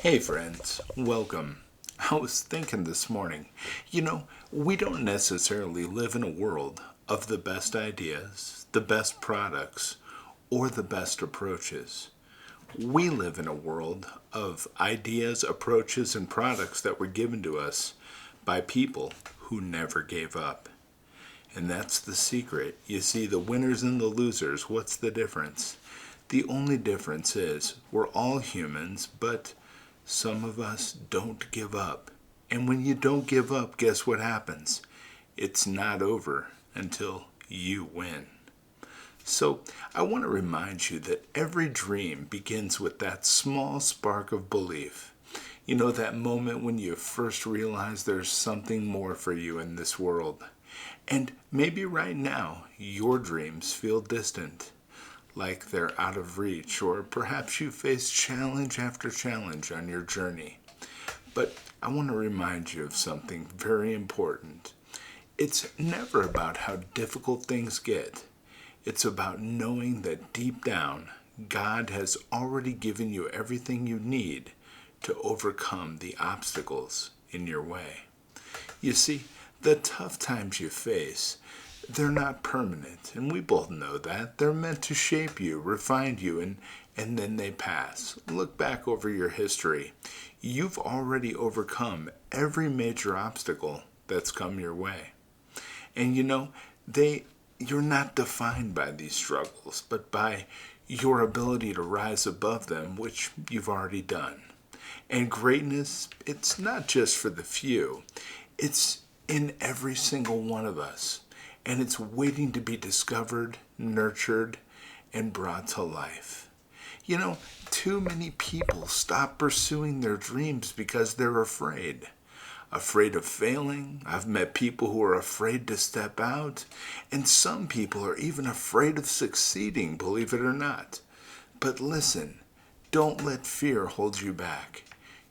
Hey friends, welcome. I was thinking this morning, we don't necessarily live in a world of the best ideas, the best products, or the best approaches. We live in a world of ideas, approaches, and products that were given to us by people who never gave up. And that's the secret. You see, the winners and the losers, what's the difference? The only difference is we're all humans, but some of us don't give up. And when you don't give up, guess what happens? It's not over until you win. So I want to remind you that every dream begins with that small spark of belief. That moment when you first realize there's something more for you in this world. And maybe right now, your dreams feel distant, like they're out of reach, or perhaps you face challenge after challenge on your journey. But I want to remind you of something very important. It's never about how difficult things get. It's about knowing that deep down, God has already given you everything you need to overcome the obstacles in your way. You see, the tough times you face, they're not permanent, and we both know that. They're meant to shape you, refine you, and then they pass. Look back over your history. You've already overcome every major obstacle that's come your way. And you're not defined by these struggles, but by your ability to rise above them, which you've already done. And greatness, it's not just for the few. It's in every single one of us. And it's waiting to be discovered, nurtured, and brought to life. Too many people stop pursuing their dreams because they're afraid. Afraid of failing. I've met people who are afraid to step out. And some people are even afraid of succeeding, believe it or not. But listen, don't let fear hold you back.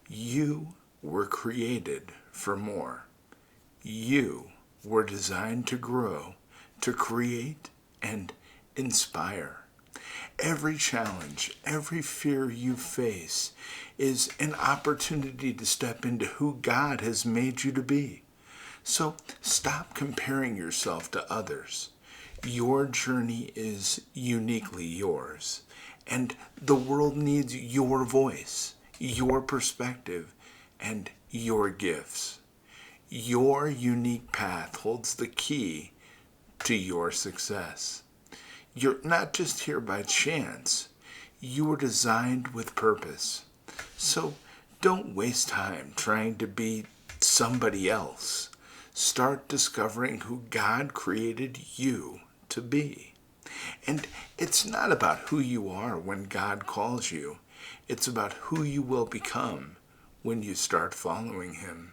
You were created for more. You were designed to grow, to create, and inspire. Every challenge, every fear you face is an opportunity to step into who God has made you to be. So stop comparing yourself to others. Your journey is uniquely yours, and the world needs your voice, your perspective, and your gifts. Your unique path holds the key to your success. You're not just here by chance. You were designed with purpose. So don't waste time trying to be somebody else. Start discovering who God created you to be. And it's not about who you are when God calls you. It's about who you will become when you start following Him.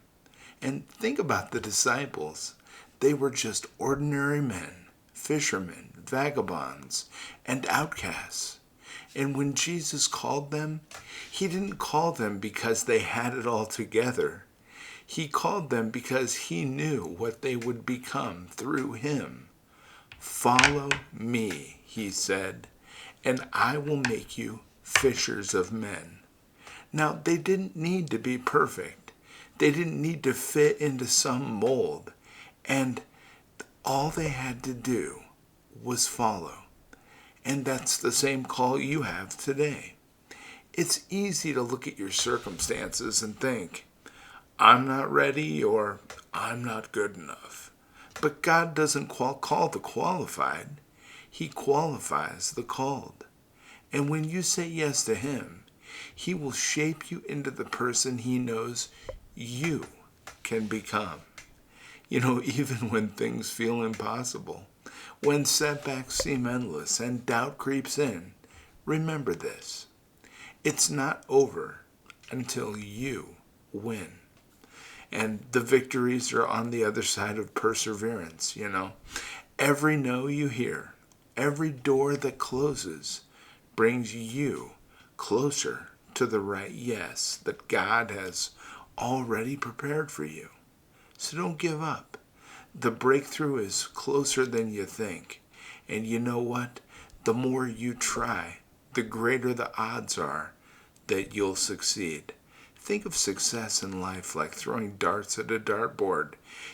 And think about the disciples. They were just ordinary men, fishermen, vagabonds, and outcasts. And when Jesus called them, He didn't call them because they had it all together. He called them because He knew what they would become through Him. "Follow me," He said, "and I will make you fishers of men." Now, they didn't need to be perfect. They didn't need to fit into some mold. And all they had to do was follow. And that's the same call you have today. It's easy to look at your circumstances and think, I'm not ready or I'm not good enough. But God doesn't call the qualified. He qualifies the called. And when you say yes to Him, He will shape you into the person He knows you can become. Even when things feel impossible, when setbacks seem endless and doubt creeps in, remember this. It's not over until you win. And the victories are on the other side of perseverance. Every no you hear, every door that closes brings you closer to the right yes that God has already prepared for you. So don't give up. The breakthrough is closer than you think. And you know what? The more you try, the greater the odds are that you'll succeed. Think of success in life like throwing darts at a dartboard.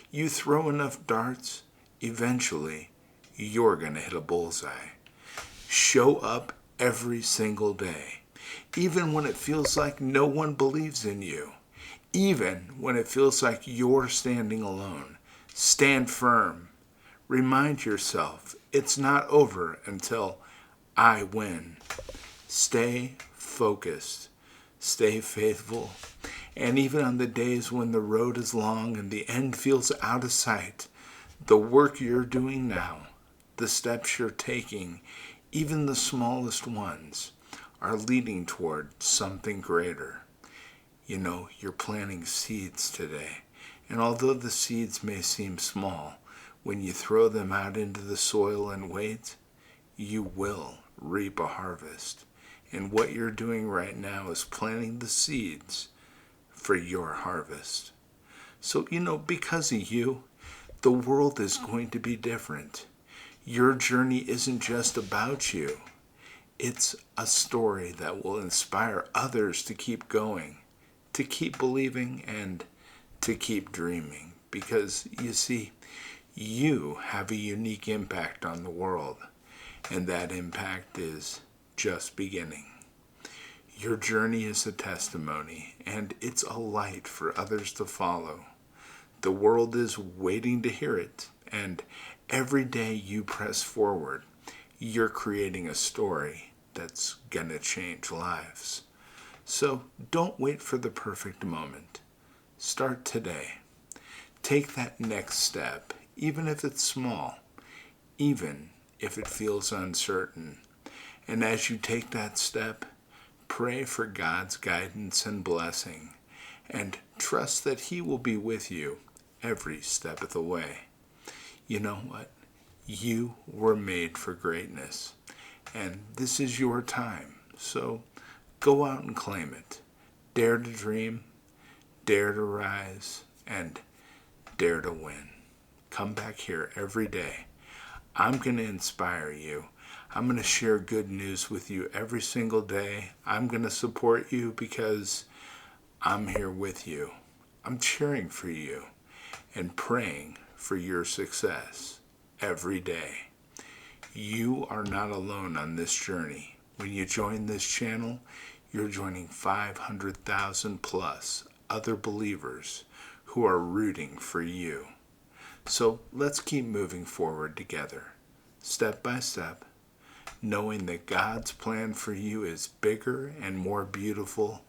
You throw enough darts, eventually you're going to hit a bullseye. Show up every single day, even when it feels like no one believes in you, even when it feels like you're standing alone. Stand firm. Remind yourself it's not over until I win. Stay focused. Stay faithful. And even on the days when the road is long and the end feels out of sight, the work you're doing now, the steps you're taking, even the smallest ones, are leading toward something greater. You know, you're planting seeds today. And although the seeds may seem small, when you throw them out into the soil and wait, you will reap a harvest. And what you're doing right now is planting the seeds for your harvest. So, because of you, the world is going to be different. Your journey isn't just about you. It's a story that will inspire others to keep going, to keep believing, and to keep dreaming. Because, you see, you have a unique impact on the world, and that impact is just beginning. Your journey is a testimony, and it's a light for others to follow. The world is waiting to hear it, and every day you press forward, you're creating a story that's gonna change lives. So don't wait for the perfect moment. Start today. Take that next step, even if it's small, even if it feels uncertain. And as you take that step, pray for God's guidance and blessing, and trust that He will be with you every step of the way. You know what? You were made for greatness, and this is your time. So go out and claim it. Dare to dream, dare to rise, and dare to win. Come back here every day. I'm going to inspire you. I'm going to share good news with you every single day. I'm going to support you because I'm here with you. I'm cheering for you and praying for your success every day. You are not alone on this journey. When you join this channel, you're joining 500,000 plus other believers who are rooting for you. So let's keep moving forward together, step by step, knowing that God's plan for you is bigger and more beautiful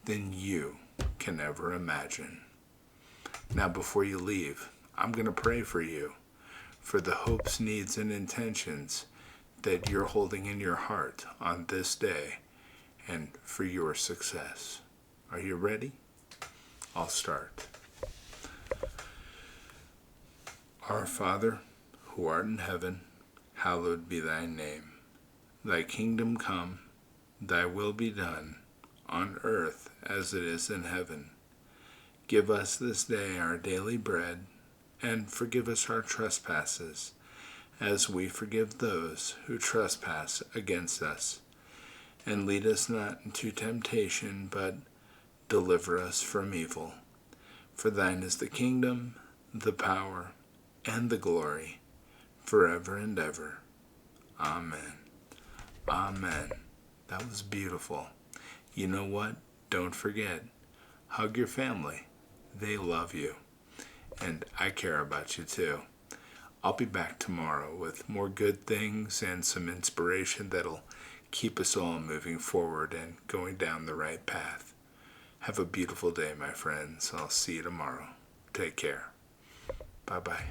than you can ever imagine. Now, before you leave, I'm going to pray for you, for the hopes, needs, and intentions that you're holding in your heart on this day, and for your success. Are you ready? I'll start. Our Father, who art in heaven, hallowed be thy name. Thy kingdom come, thy will be done, on earth as it is in heaven. Give us this day our daily bread, and forgive us our trespasses, as we forgive those who trespass against us. And lead us not into temptation, but deliver us from evil. For thine is the kingdom, the power, and the glory, forever and ever. Amen. Amen. That was beautiful. You know what? Don't forget, hug your family. They love you. And I care about you too. I'll be back tomorrow with more good things and some inspiration that'll keep us all moving forward and going down the right path. Have a beautiful day, my friends. I'll see you tomorrow. Take care. Bye-bye.